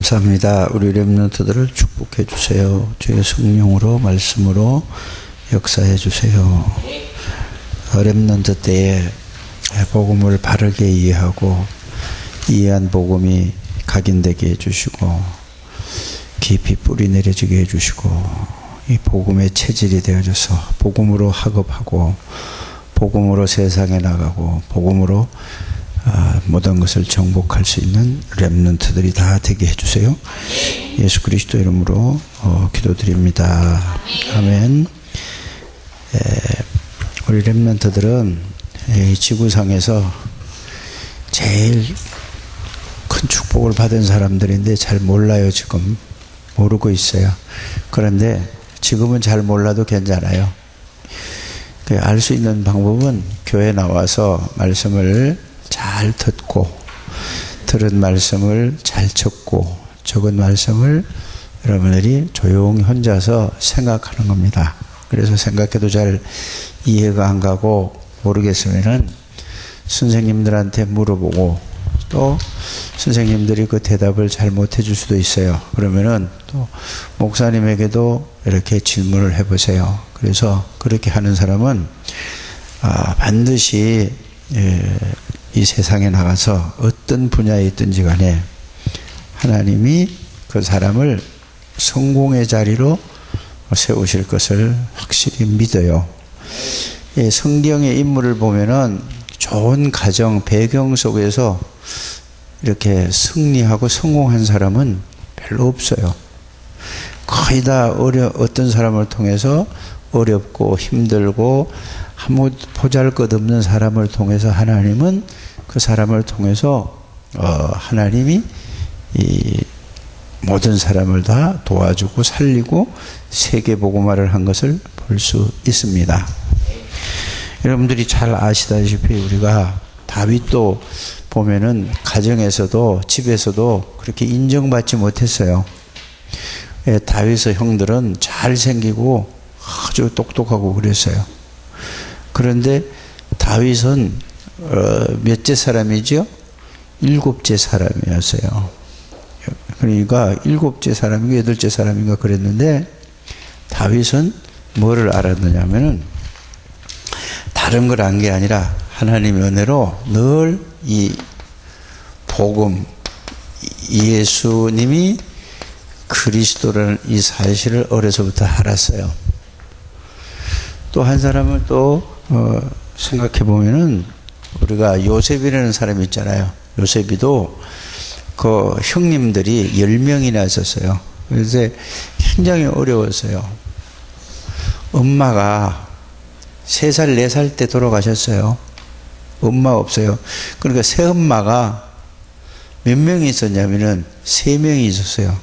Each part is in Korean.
감사합니다. 우리 렘넌트들을 축복해 주세요. 주의 성령으로 말씀으로 역사해 주세요. 렘넌트 때에 복음을 바르게 이해하고 이해한 복음이 각인되게 해주시고 깊이 뿌리 내려지게 해주시고 이 복음의 체질이 되어져서 복음으로 학업하고 복음으로 세상에 나가고 복음으로 모든 것을 정복할 수 있는 렘넌트들이 다 되게 해주세요. 예수 그리스도 이름으로 기도드립니다. 아멘. 우리 렘넌트들은 이 지구상에서 제일 큰 축복을 받은 사람들인데 잘 몰라요. 지금 모르고 있어요. 그런데 지금은 잘 몰라도 괜찮아요. 알 수 있는 방법은 교회 나와서 말씀을 잘 듣고 들은 말씀을 잘 적고 적은 말씀을 여러분들이 조용히 혼자서 생각하는 겁니다. 그래서 생각해도 잘 이해가 안 가고 모르겠으면은 선생님들한테 물어보고 또 선생님들이 그 대답을 잘 못해 줄 수도 있어요. 그러면은 또 목사님에게도 이렇게 질문을 해보세요. 그래서 그렇게 하는 사람은 반드시 이 세상에 나가서 어떤 분야에 있든지 간에 하나님이 그 사람을 성공의 자리로 세우실 것을 확실히 믿어요. 성경의 인물을 보면은 좋은 가정, 배경 속에서 이렇게 승리하고 성공한 사람은 별로 없어요. 거의 다 어떤 사람을 통해서 어렵고 힘들고 아무 보잘것없는 사람을 통해서 하나님은 그 사람을 통해서 하나님이 이 모든 사람을 다 도와주고 살리고 세계복음화를 한 것을 볼 수 있습니다. 여러분들이 잘 아시다시피 우리가 다윗도 보면은 가정에서도 집에서도 그렇게 인정받지 못했어요. 다윗의 형들은 잘생기고 아주 똑똑하고 그랬어요. 그런데 다윗은 몇째 사람이죠? 7째 사람이었어요. 그러니까 7째 사람인가 8째 사람인가 그랬는데 다윗은 뭐를 알았느냐 하면은 다른 걸 안 게 아니라 하나님의 은혜로 늘 이 복음, 예수님이 그리스도라는 이 사실을 어려서부터 알았어요. 또 한 사람을 또 생각해 보면은 우리가 요셉이라는 사람이 있잖아요. 요셉이도 그 형님들이 10명이나 있었어요. 그래서 굉장히 어려웠어요. 엄마가 3살, 4살 때 돌아가셨어요. 엄마 없어요. 그러니까 새엄마가 몇 명이 있었냐면은 3명이 있었어요.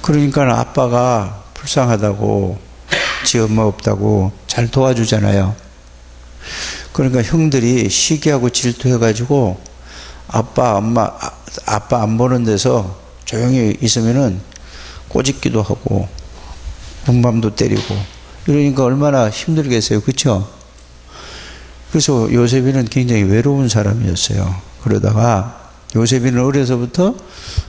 그러니까 아빠가 불쌍하다고 지 엄마 없다고 잘 도와주잖아요. 그러니까 형들이 시기하고 질투해가지고 아빠 안 보는 데서 조용히 있으면은 꼬집기도 하고 분밤도 때리고 이러니까 얼마나 힘들겠어요. 그렇죠? 그래서 요셉이는 굉장히 외로운 사람이었어요. 그러다가 요셉이는 어려서부터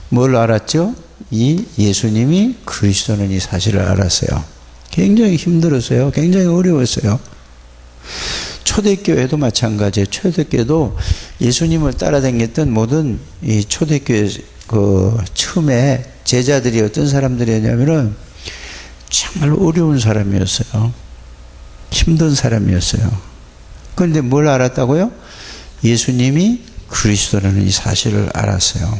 뭘 알았죠? 이 예수님이 그리스도는 이 사실을 알았어요. 굉장히 힘들었어요. 굉장히 어려웠어요. 초대교회도 마찬가지예요. 초대교회도 예수님을 따라다녔던 모든 이 초대교회 그 처음에 제자들이 어떤 사람들이었냐면은 정말 어려운 사람이었어요. 힘든 사람이었어요. 그런데 뭘 알았다고요? 예수님이 그리스도라는 이 사실을 알았어요.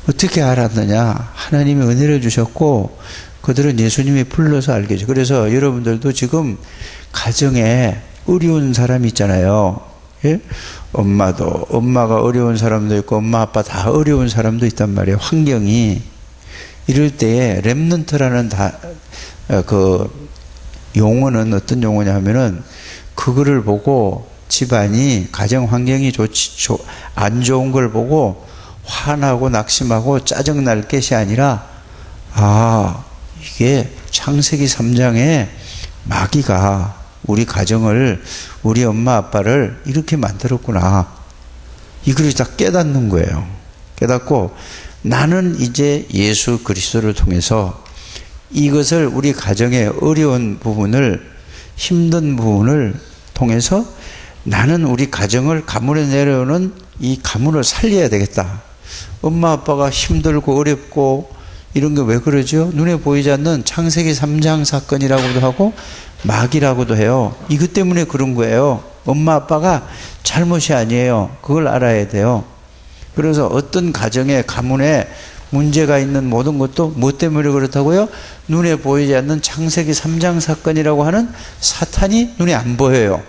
어떻게 알았느냐? 하나님이 은혜를 주셨고 그들은 예수님이 불러서 알게 해줘. 그래서 여러분들도 지금 가정에 어려운 사람이 있잖아요. 예? 엄마가 어려운 사람도 있고 엄마 아빠 다 어려운 사람도 있단 말이에요. 환경이. 이럴 때에 렘넌트라는 그 용어는 어떤 용어냐 하면은 그거를 보고 집안이 가정 환경이 안 좋은 걸 보고 화나고 낙심하고 짜증날 것이 아니라 이게 창세기 3장에 마귀가 우리 가정을 우리 엄마 아빠를 이렇게 만들었구나. 이걸 다 깨닫는 거예요. 깨닫고 나는 이제 예수 그리스도를 통해서 이것을 우리 가정의 어려운 부분을, 힘든 부분을 통해서 나는 우리 가정을, 가문에 내려오는 이 가문을 살려야 되겠다. 엄마 아빠가 힘들고 어렵고 이런 게 왜 그러죠? 눈에 보이지 않는 창세기 3장 사건이라고도 하고 마귀라고도 해요. 이것 때문에 그런 거예요. 엄마 아빠가 잘못이 아니에요. 그걸 알아야 돼요. 그래서 어떤 가정에, 가문에 문제가 있는 모든 것도 뭐 때문에 그렇다고요? 눈에 보이지 않는 창세기 3장 사건이라고 하는 사탄이 눈에 안 보여요.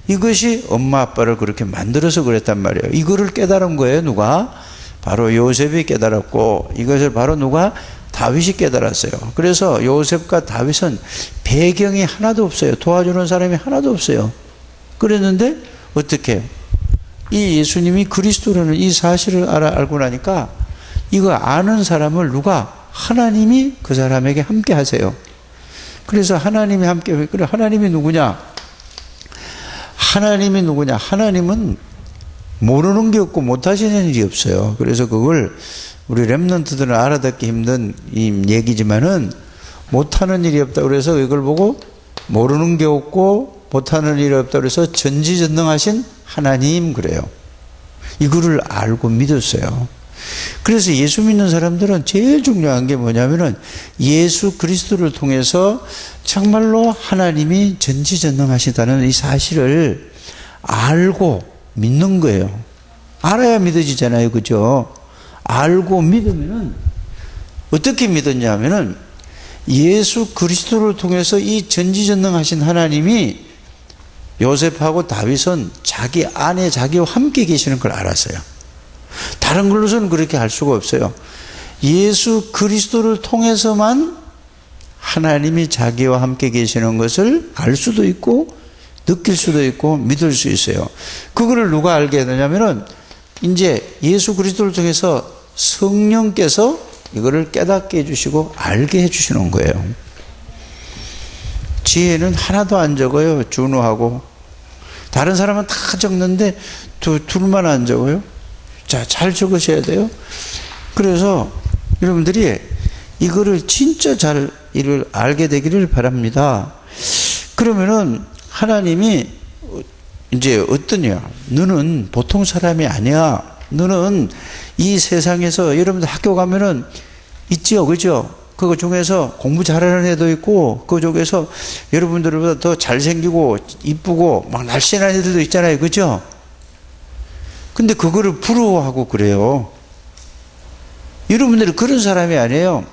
이것이 엄마 아빠를 그렇게 만들어서 그랬단 말이에요. 이거를 깨달은 거예요. 누가? 바로 요셉이 깨달았고, 이것을 바로 누가? 다윗이 깨달았어요. 그래서 요셉과 다윗은 배경이 하나도 없어요. 도와주는 사람이 하나도 없어요. 그랬는데 어떻게 해요? 이 예수님이 그리스도라는 이 사실을 알고 나니까 이거 아는 사람을 누가? 하나님이 그 사람에게 함께 하세요. 그래서 하나님이 함께, 그래, 하나님이 누구냐? 하나님이 누구냐? 하나님은 모르는 게 없고 못하시는 일이 없어요. 그래서 그걸 우리 렘넌트들은 알아듣기 힘든 이 얘기지만은 못하는 일이 없다. 그래서 이걸 보고 모르는 게 없고 못하는 일이 없다. 그래서 전지전능하신 하나님, 그래요. 이거를 알고 믿었어요. 그래서 예수 믿는 사람들은 제일 중요한 게 뭐냐면은 예수 그리스도를 통해서 정말로 하나님이 전지전능하시다는 이 사실을 알고 믿는 거예요. 알아야 믿어지잖아요. 그죠? 알고 믿으면은 어떻게 믿었냐면은 예수 그리스도를 통해서 이 전지전능하신 하나님이 요셉하고 다윗은 자기 안에 자기와 함께 계시는 걸 알았어요. 다른 걸로서는 그렇게 할 수가 없어요. 예수 그리스도를 통해서만 하나님이 자기와 함께 계시는 것을 알 수도 있고 느낄 수도 있고 믿을 수 있어요. 그거를 누가 알게 되냐면은 이제 예수 그리스도를 통해서 성령께서 이거를 깨닫게 해주시고 알게 해주시는 거예요. 지혜는 하나도 안 적어요. 준우하고. 다른 사람은 다 적는데 둘만 안 적어요. 자, 잘 적으셔야 돼요. 그래서 여러분들이 이거를 진짜 잘 이를 알게 되기를 바랍니다. 그러면은 하나님이 이제 어떠냐? 너는 보통 사람이 아니야. 너는 이 세상에서 여러분들 학교 가면은 있지요, 그죠? 그거 중에서 공부 잘하는 애도 있고, 그 중에서 여러분들보다 더 잘생기고 이쁘고 막 날씬한 애들도 있잖아요, 그죠? 근데 그거를 부러워하고 그래요. 여러분들이 그런 사람이 아니에요.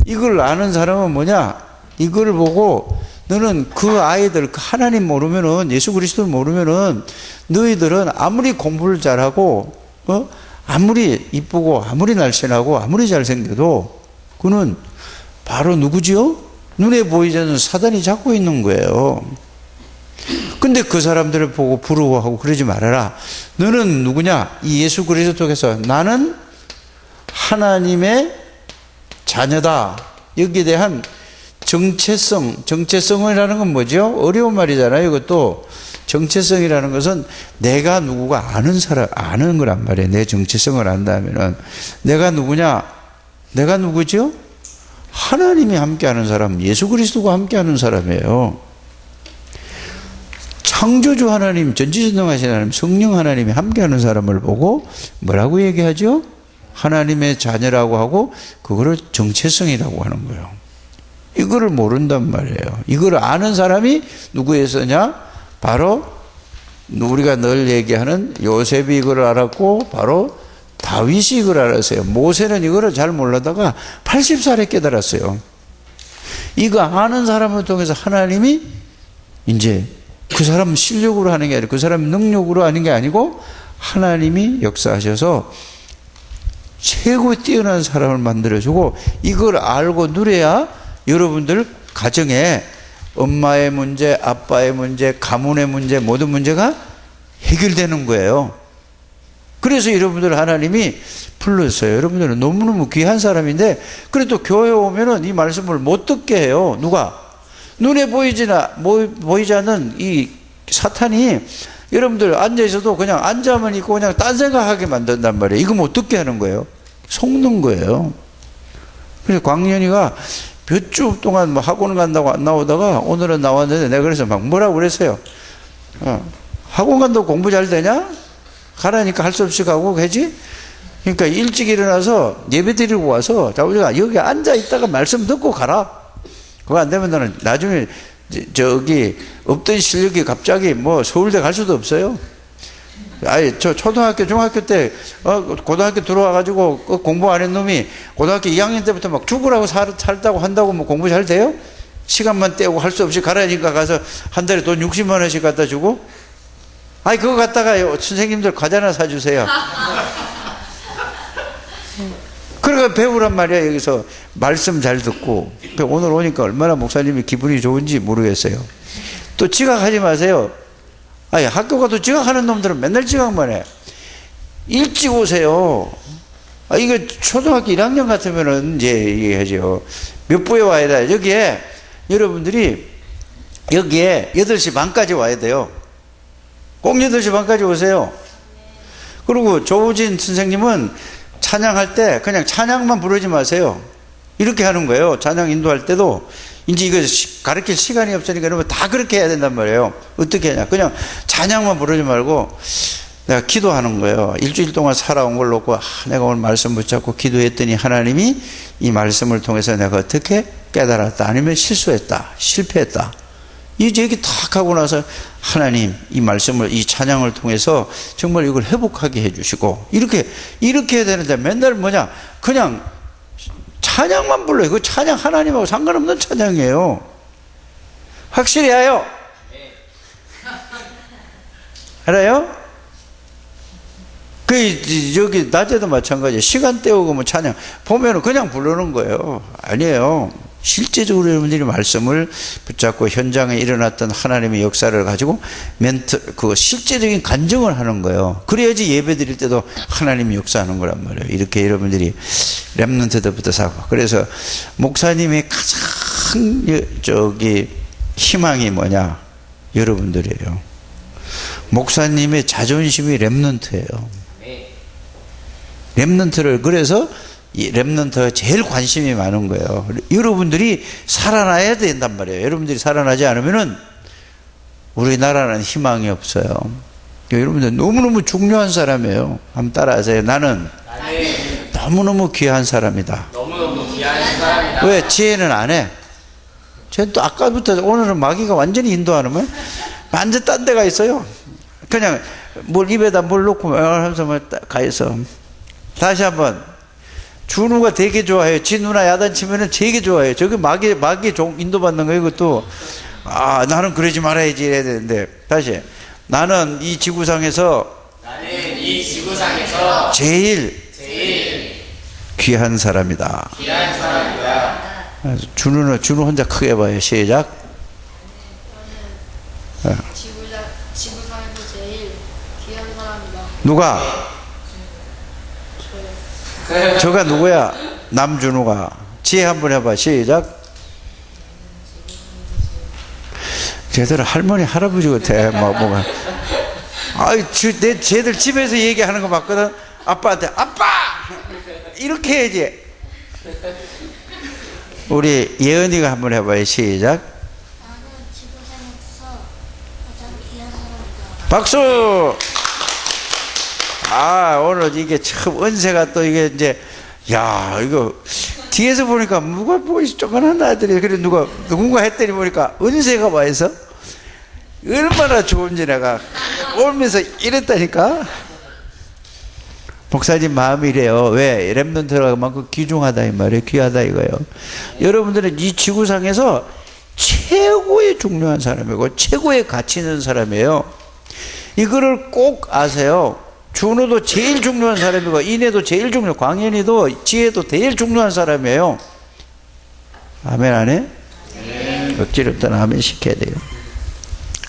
이걸 아는 사람은 뭐냐? 이걸 보고 너는 그 아이들, 하나님 모르면은, 예수 그리스도를 모르면은 너희들은 아무리 공부를 잘하고 아무리 이쁘고 아무리 날씬하고 아무리 잘생겨도 그는 바로 누구지요? 눈에 보이지 않는 사단이 잡고 있는 거예요. 근데 그 사람들을 보고 부러워하고 그러지 말아라. 너는 누구냐? 이 예수 그리스도 통해서 나는 하나님의 자녀다. 여기에 대한 정체성이라는 건 뭐죠? 어려운 말이잖아요. 이것도 정체성이라는 것은 내가 누구가 아는 거란 말이에요. 내 정체성을 안다면은 내가 누구냐? 내가 누구죠? 하나님이 함께하는 사람, 예수 그리스도가 함께하는 사람이에요. 창조주 하나님, 전지전능하신 하나님, 성령 하나님이 함께하는 사람을 보고 뭐라고 얘기하죠? 하나님의 자녀라고 하고 그거를 정체성이라고 하는 거예요. 이거를 모른단 말이에요. 이걸 아는 사람이 누구에서냐? 바로 우리가 늘 얘기하는 요셉이 이걸 알았고 바로 다윗이 이걸 알았어요. 모세는 이거를 잘 몰라다가 80살에 깨달았어요. 이거 아는 사람을 통해서 하나님이 이제 그 사람 실력으로 하는 게 아니고 그 사람 능력으로 하는 게 아니고 하나님이 역사하셔서 최고 뛰어난 사람을 만들어주고 이걸 알고 누려야 여러분들 가정에 엄마의 문제, 아빠의 문제, 가문의 문제, 모든 문제가 해결되는 거예요. 그래서 여러분들 하나님이 불렀어요. 여러분들은 너무너무 귀한 사람인데 그래도 교회 오면은 이 말씀을 못 듣게 해요. 누가? 눈에 보이지 않는 이 사탄이 여러분들 앉아있어도 그냥 앉아만 있고 그냥 딴 생각하게 만든단 말이에요. 이거 못 듣게 하는 거예요. 속는 거예요. 그래서 광년이가 몇 주 동안 뭐 학원 간다고 안 나오다가 오늘은 나왔는데 내가 그래서 막 뭐라고 그랬어요. 학원 간다고 공부 잘 되냐? 가라니까 할 수 없이 가고 가지? 그러니까 일찍 일어나서 예배 드리고 와서 자, 우리가 여기 앉아 있다가 말씀 듣고 가라. 그거 안 되면 나는 나중에 저기 없던 실력이 갑자기 뭐 서울대 갈 수도 없어요. 아니, 저 초등학교, 중학교 때, 고등학교 들어와가지고 공부 안 한 놈이 고등학교 2학년 때부터 막 죽으라고 살다고 한다고 뭐 공부 잘 돼요? 시간만 때우고 할 수 없이 가라니까 가서 한 달에 돈 60만 원씩 갖다 주고? 아니, 그거 갖다가 선생님들 과자나 사주세요. 그러니까 배우란 말이야, 여기서. 말씀 잘 듣고. 오늘 오니까 얼마나 목사님이 기분이 좋은지 모르겠어요. 또 지각하지 마세요. 아니, 학교 가도 지각하는 놈들은 맨날 지각만 해. 일찍 오세요. 이거 초등학교 1학년 같으면은 이제 얘기하죠. 몇 부에 와야 돼? 여기에, 여러분들이, 여기에 8시 반까지 와야 돼요. 꼭 8시 반까지 오세요. 그리고 조우진 선생님은 찬양할 때 그냥 찬양만 부르지 마세요. 이렇게 하는 거예요. 찬양 인도할 때도 이제 이거 가르칠 시간이 없으니까 여러분 다 그렇게 해야 된단 말이에요. 어떻게 하냐? 그냥 찬양만 부르지 말고 내가 기도하는 거예요. 일주일 동안 살아온 걸 놓고 내가 오늘 말씀 붙잡고 기도했더니 하나님이 이 말씀을 통해서 내가 어떻게 깨달았다, 아니면 실수했다, 실패했다, 이제 얘기 탁 하고 나서 하나님 이 말씀을, 이 찬양을 통해서 정말 이걸 회복하게 해주시고 이렇게 해야 되는데 맨날 뭐냐, 그냥 찬양만 불러요. 그 찬양 하나님하고 상관없는 찬양이에요. 확실히 해요. 알아요? 여기 낮에도 마찬가지예요. 시간 때우고 뭐 찬양 보면은 그냥 부르는 거예요. 아니에요. 실제적으로 여러분들이 말씀을 붙잡고 현장에 일어났던 하나님의 역사를 가지고 그 실제적인 간증을 하는 거예요. 그래야지 예배 드릴 때도 하나님이 역사하는 거란 말이에요. 이렇게 여러분들이 렘넌트들부터 사고. 그래서 목사님의 가장 희망이 뭐냐? 여러분들이에요. 목사님의 자존심이 렘넌트예요. 렘넌트를, 그래서 이 렘넌트가 제일 관심이 많은 거예요. 여러분들이 살아나야 된단 말이에요. 여러분들이 살아나지 않으면은 우리나라는 희망이 없어요. 여러분들 너무너무 중요한 사람이에요. 한번 따라하세요. 나는 너무너무 귀한 사람이다. 너무너무 귀한 사람이다. 왜? 지혜는 안 해. 쟤는 또 아까부터 오늘은 마귀가 완전히 인도하는 거예요. 완전 딴 데가 있어요. 그냥 입에다 뭘 넣고 하면서 가 있어. 다시 한번. 준우가 되게 좋아해요. 지 누나 야단치면은 되게 좋아해요. 저기 마귀 인도받는 거예요, 이것도. 나는 그러지 말아야지 이래야 되는데. 다시. 나는 이 지구상에서 제일 귀한 사람이다. 귀한 사람이다. 준우 혼자 크게 해봐요. 시작. 지구상에서 제일 귀한 사람이다. 누가? 저가 누구야? 남준우가. 지혜 한번 해봐. 시작. 쟤들 할머니 할아버지 같아. 뭐가. 쟤들 집에서 얘기하는 거 봤거든. 아빠한테 아빠 이렇게 해야지. 우리 예은이가 한번 해봐요. 시작. 나는 지구상에서 가장 귀한 사람이다. 박수. 오늘 이게 참 은세가 또 이게 이제, 야, 이거 뒤에서 보니까 누가 보이지 조그만한 아들이, 그래 누군가 했더니 보니까 은세가 와 있어. 얼마나 좋은지 내가 오면서 이랬다니까. 목사님 마음이 이래요. 왜? 렘넌트라고 만큼 귀중하다 이 말이에요. 귀하다 이거예요. 여러분들은 이 지구상에서 최고의 중요한 사람이고 최고의 가치 있는 사람이에요. 이거를 꼭 아세요. 준우도 제일 중요한 사람이고 인혜도 제일 중요하고 광현이도 지혜도 제일 중요한 사람이에요. 아멘 안 해? 네. 억지로 일단 아멘 시켜야 돼요.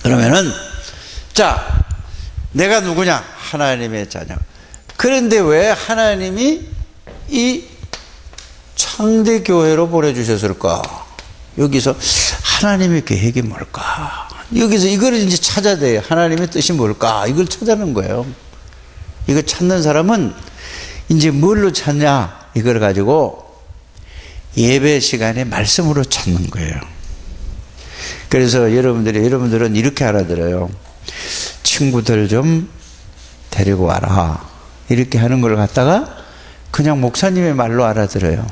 그러면은 자, 내가 누구냐? 하나님의 자녀. 그런데 왜 하나님이 이 창대교회로 보내주셨을까? 여기서 하나님의 계획이 뭘까? 여기서 이거를 이제 찾아야 돼요. 하나님의 뜻이 뭘까? 이걸 찾아내는 거예요. 이거 찾는 사람은 이제 뭘로 찾냐? 이걸 가지고 예배 시간에 말씀으로 찾는 거예요. 그래서 여러분들은 이렇게 알아들어요. 친구들 좀 데리고 와라. 이렇게 하는 걸 갖다가 그냥 목사님의 말로 알아들어요.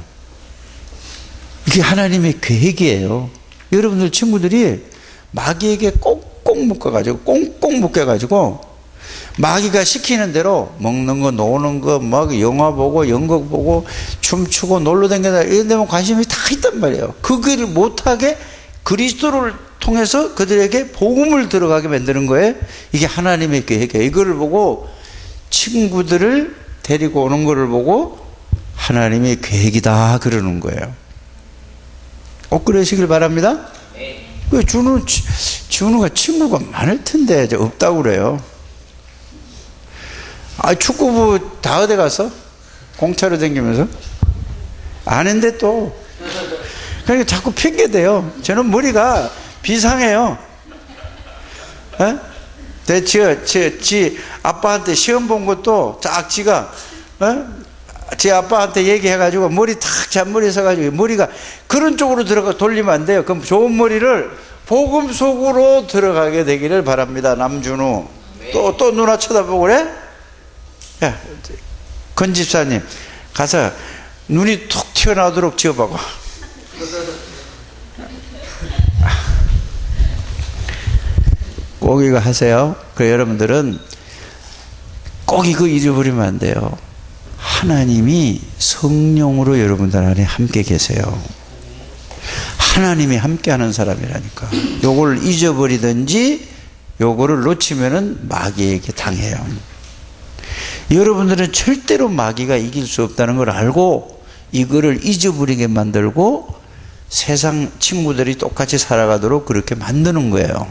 이게 하나님의 계획이에요. 여러분들 친구들이 마귀에게 꽁꽁 묶어가지고 꽁꽁 묶여가지고 마귀가 시키는 대로 먹는 거 노는 거 막 영화 보고 연극 보고 춤추고 놀러 다니다 이런 데만 관심이 다 있단 말이에요. 그 길을 못하게 그리스도를 통해서 그들에게 복음을 들어가게 만드는 거예요. 이게 하나님의 계획이에요. 이거를 보고 친구들을 데리고 오는 거를 보고 하나님의 계획이다 그러는 거예요. 꼭 그러시길 바랍니다. 왜 준우가 친구가 많을 텐데 없다고 그래요. 축구부 다 어디 갔어? 공차로 다니면서 안 했는데 또 그러니까 자꾸 핑계대요. 저는 머리가 비상해요. 지 아빠한테 시험 본 것도 딱 지가 제 아빠한테 얘기해가지고 머리 탁 잔머리 서가지고 머리가 그런 쪽으로 돌리면 안 돼요. 그럼 좋은 머리를 복음 속으로 들어가게 되기를 바랍니다. 남준우 또 누나 쳐다보고 그래? 야, 건 집사님 가서 눈이 툭 튀어나오도록 지어봐봐. 꼭 이거 하세요. 그래 여러분들은 꼭 이거 잊어버리면 안 돼요. 하나님이 성령으로 여러분들 안에 함께 계세요. 하나님이 함께하는 사람이라니까. 요걸 잊어버리든지 요거를 놓치면은 마귀에게 당해요. 여러분들은 절대로 마귀가 이길 수 없다는 걸 알고 이거를 잊어버리게 만들고 세상 친구들이 똑같이 살아가도록 그렇게 만드는 거예요.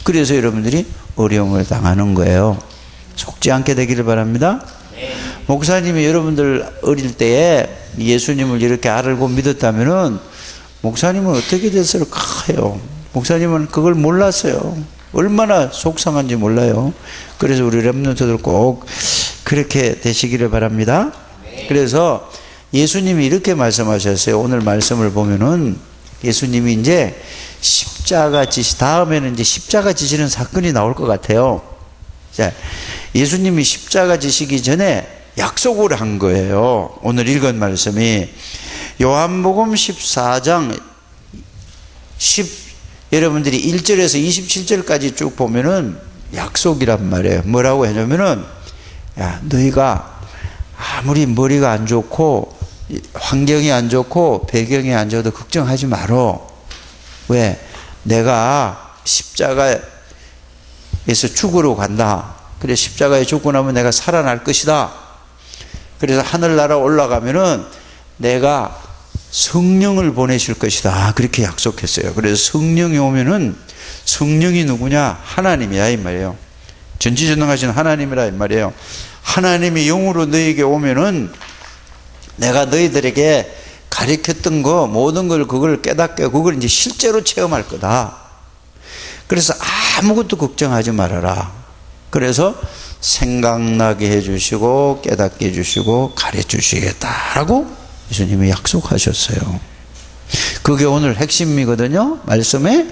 그래서 여러분들이 어려움을 당하는 거예요. 속지 않게 되기를 바랍니다. 목사님이 여러분들 어릴 때에 예수님을 이렇게 알고 믿었다면은 목사님은 어떻게 됐을까요? 목사님은 그걸 몰랐어요. 얼마나 속상한지 몰라요. 그래서 우리 렘넌트들 꼭 그렇게 되시기를 바랍니다. 그래서 예수님이 이렇게 말씀하셨어요. 오늘 말씀을 보면은 예수님이 이제 십자가 지시, 다음에는 이제 십자가 지시는 사건이 나올 것 같아요. 자, 예수님이 십자가 지시기 전에 약속을 한 거예요. 오늘 읽은 말씀이 요한복음 14장 여러분들이 1절에서 27절까지 쭉 보면은 약속이란 말이에요. 뭐라고 하냐면은 야, 너희가 아무리 머리가 안 좋고 환경이 안 좋고 배경이 안 좋아도 걱정하지 말어. 왜? 내가 십자가에서 죽으러 간다. 그래 십자가에 죽고 나면 내가 살아날 것이다. 그래서 하늘나라 올라가면은 내가 성령을 보내실 것이다. 그렇게 약속했어요. 그래서 성령이 오면은 성령이 누구냐? 하나님이야 이 말이에요. 전지전능하신 하나님이라 이 말이에요. 하나님이 영으로 너에게 오면은 내가 너희들에게 가르쳤던 거 모든 걸 그걸 깨닫게 그걸 이제 실제로 체험할 거다. 그래서 아무것도 걱정하지 말아라. 그래서 생각나게 해주시고 깨닫게 해주시고 가르쳐주시겠다라고 예수님이 약속하셨어요. 그게 오늘 핵심이거든요. 말씀에.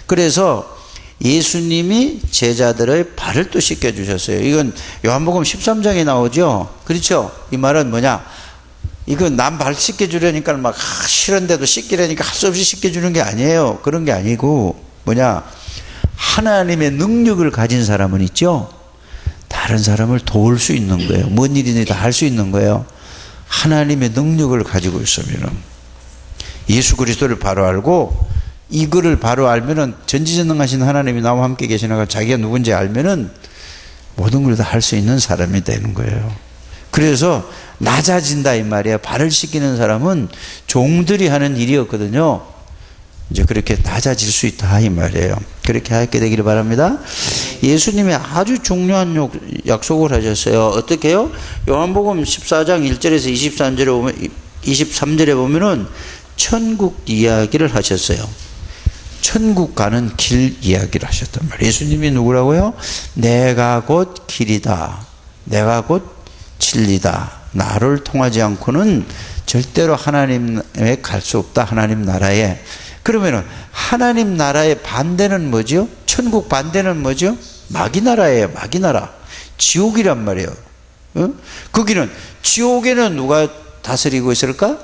그래서 예수님이 제자들의 발을 또 씻겨주셨어요. 이건 요한복음 13장에 나오죠. 그렇죠? 이 말은 뭐냐? 이건 남 발 씻겨주려니까 막 싫은데도 씻기려니까 할 수 없이 씻겨주는 게 아니에요. 그런 게 아니고 뭐냐? 하나님의 능력을 가진 사람은 있죠. 다른 사람을 도울 수 있는 거예요. 뭔 일이든 다 할 수 있는 거예요. 하나님의 능력을 가지고 있으면 예수 그리스도를 바로 알고 이거를 바로 알면은 전지전능하신 하나님이 나와 함께 계시나가 자기가 누군지 알면은 모든 걸 다 할 수 있는 사람이 되는 거예요. 그래서 낮아진다 이 말이에요. 발을 씻기는 사람은 종들이 하는 일이었거든요. 이제 그렇게 낮아질 수 있다 이 말이에요. 그렇게 하게 되기를 바랍니다. 예수님이 아주 중요한 약속을 하셨어요. 어떻게 해요? 요한복음 14장 1절에서 23절에 보면은 천국 이야기를 하셨어요. 천국 가는 길 이야기를 하셨단 말이에요. 예수님이 누구라고요? 내가 곧 길이다. 내가 곧 진리다. 나를 통하지 않고는 절대로 하나님에 갈 수 없다. 하나님 나라에. 그러면은 하나님 나라의 반대는 뭐죠? 천국 반대는 뭐죠? 마귀 나라예요. 마귀 나라. 지옥이란 말이에요. 거기는 지옥에는 누가 다스리고 있을까?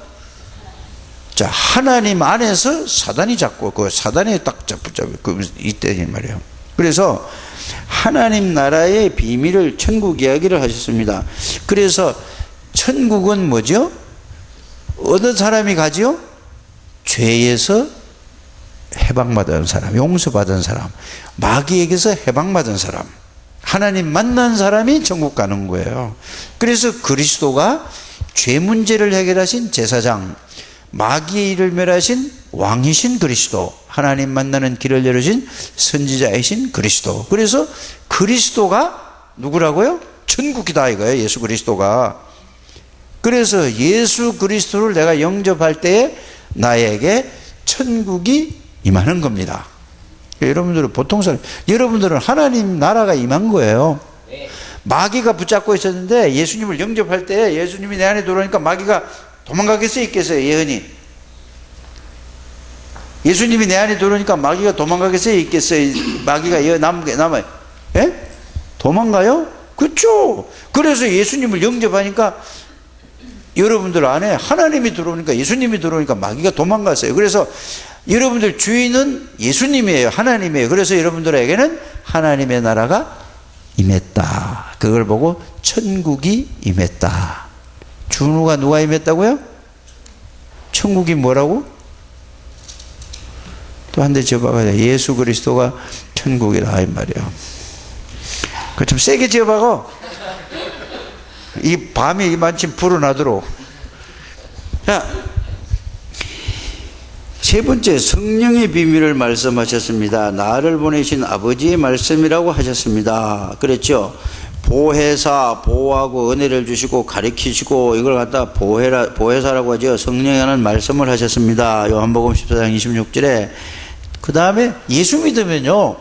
자, 하나님 안에서 사단이 잡고 그 사단이 딱 붙잡고 이때는 말이에요. 그래서 하나님 나라의 비밀을 천국 이야기를 하셨습니다. 그래서 천국은 뭐죠? 어느 사람이 가지요? 죄에서 해방받은 사람, 용서받은 사람, 마귀에게서 해방받은 사람, 하나님 만난 사람이 천국 가는 거예요. 그래서 그리스도가 죄 문제를 해결하신 제사장, 마귀의 일을 멸하신 왕이신 그리스도, 하나님 만나는 길을 열으신 선지자이신 그리스도. 그래서 그리스도가 누구라고요? 천국이다 이거예요. 예수 그리스도가. 그래서 예수 그리스도를 내가 영접할 때에 나에게 천국이 임하는 겁니다. 여러분들은 보통 사람, 여러분들은 하나님 나라가 임한 거예요. 마귀가 붙잡고 있었는데 예수님을 영접할 때 예수님이 내 안에 들어오니까 마귀가 도망가겠어요, 있겠어요? 예언이. 예수님이 내 안에 들어오니까 마귀가 도망가겠어요, 있겠어요? 마귀가 남아요. 예? 도망가요? 그렇죠. 그래서 예수님을 영접하니까 여러분들 안에 하나님이 들어오니까, 예수님이 들어오니까 마귀가 도망갔어요. 그래서 여러분들 주인은 예수님이에요. 하나님이에요. 그래서 여러분들에게는 하나님의 나라가 임했다. 그걸 보고 천국이 임했다. 준우가 누가 임했다고요? 천국이 뭐라고? 또 한 대 지어봐가지고 예수 그리스도가 천국이다 이 말이에요. 그 좀 세게 지어봐고 이 밤이 이만큼 불어나도록. 자, 세 번째, 성령의 비밀을 말씀하셨습니다. 나를 보내신 아버지의 말씀이라고 하셨습니다. 그랬죠? 보혜사, 보호하고 은혜를 주시고 가르치시고 이걸 갖다 보혜사라고 하죠. 성령이 하는 말씀을 하셨습니다. 요한복음 14장 26절에. 그 다음에 예수 믿으면요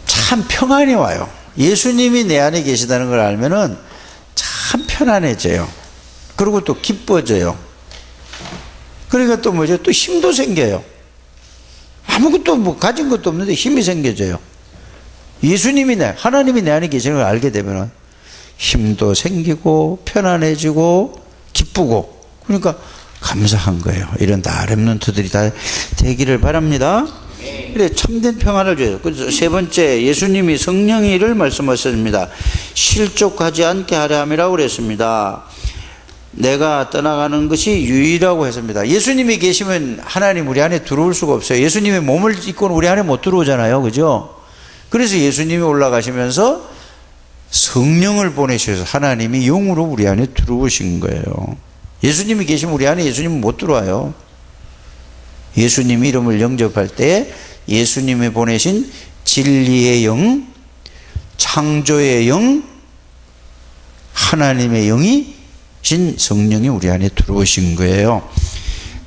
참 평안이 와요. 예수님이 내 안에 계시다는 걸 알면은 참 편안해져요. 그리고 또 기뻐져요. 그러니까 또 뭐죠? 또 힘도 생겨요. 아무것도 뭐 가진 것도 없는데 힘이 생겨져요. 예수님이 하나님이 내 안에 계시는 걸 알게 되면 힘도 생기고 편안해지고 기쁘고, 그러니까 감사한 거예요. 이런 다 렘넌트들이 다 되기를 바랍니다. 그래, 참된 평안을 줘요. 그래서 세 번째, 예수님이 성령의 일을 말씀하셨습니다. 실족하지 않게 하려 함이라고 그랬습니다. 내가 떠나가는 것이 유일하고 했습니다. 예수님이 계시면 하나님 우리 안에 들어올 수가 없어요. 예수님의 몸을 입고는 우리 안에 못 들어오잖아요. 그죠? 그래서 예수님이 올라가시면서 성령을 보내셔서 하나님이 영으로 우리 안에 들어오신 거예요. 예수님이 계시면 우리 안에 예수님은 못 들어와요. 예수님 이름을 영접할 때 예수님이 보내신 진리의 영, 창조의 영, 하나님의 영이 신 성령이 우리 안에 들어오신 거예요.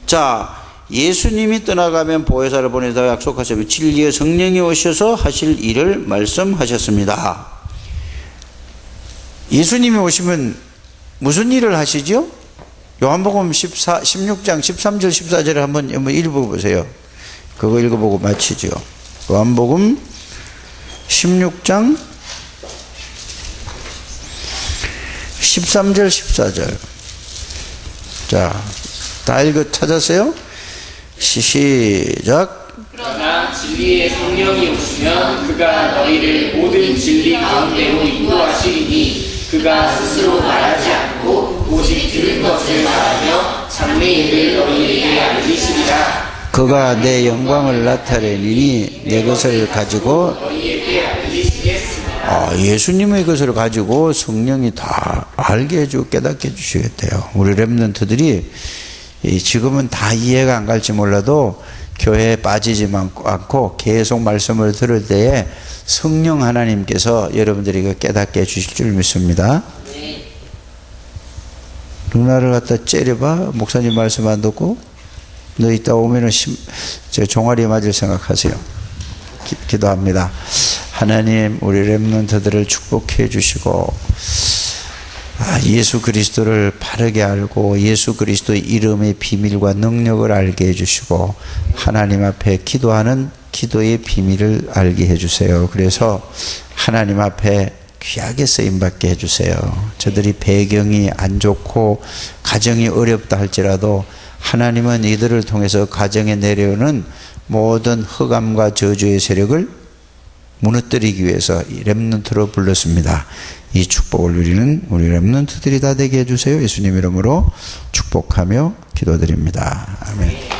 자, 예수님이 떠나가면 보혜사를 보내다 약속하셨고 진리의 성령이 오셔서 하실 일을 말씀하셨습니다. 예수님이 오시면 무슨 일을 하시죠? 요한복음 16장 13절 14절을 한번 읽어보세요. 그거 읽어보고 마치죠. 요한복음 16장 13절 14절. 자, 다 찾았어요? 시작. 그러나 진리의 성령이 오시면 그가 너희를 모든 진리 가운데로 인도하시리니 그가 스스로 말하지 않고 오직 들은 것을 말하며 장래 일을 너희에게 알리시리라. 그가 내 영광을 나타내리니 내 것을 가지고 너희에게 알리시겠습니다. 예수님의 것을 가지고 성령이 다 알게 해주고 깨닫게 해주시겠대요. 우리 렘넌트들이 지금은 다 이해가 안 갈지 몰라도 교회에 빠지지 않고 계속 말씀을 들을 때에 성령 하나님께서 여러분들에게 깨닫게 해주실 줄 믿습니다. 누나를 갖다 째려봐. 목사님 말씀 안 듣고. 너 이따 오면은 저 종아리 맞을 생각하세요. 기도합니다. 하나님, 우리 렘넌트들을 축복해 주시고, 예수 그리스도를 바르게 알고 예수 그리스도의 이름의 비밀과 능력을 알게 해주시고, 하나님 앞에 기도하는 기도의 비밀을 알게 해주세요. 그래서 하나님 앞에 귀하게 쓰임받게 해주세요. 저들이 배경이 안 좋고 가정이 어렵다 할지라도 하나님은 이들을 통해서 가정에 내려오는 모든 흑암과 저주의 세력을 무너뜨리기 위해서 이 렘넌트로 불렀습니다. 이 축복을 누리는 우리 렘넌트들이 다 되게 해주세요. 예수님 이름으로 축복하며 기도드립니다. 아멘.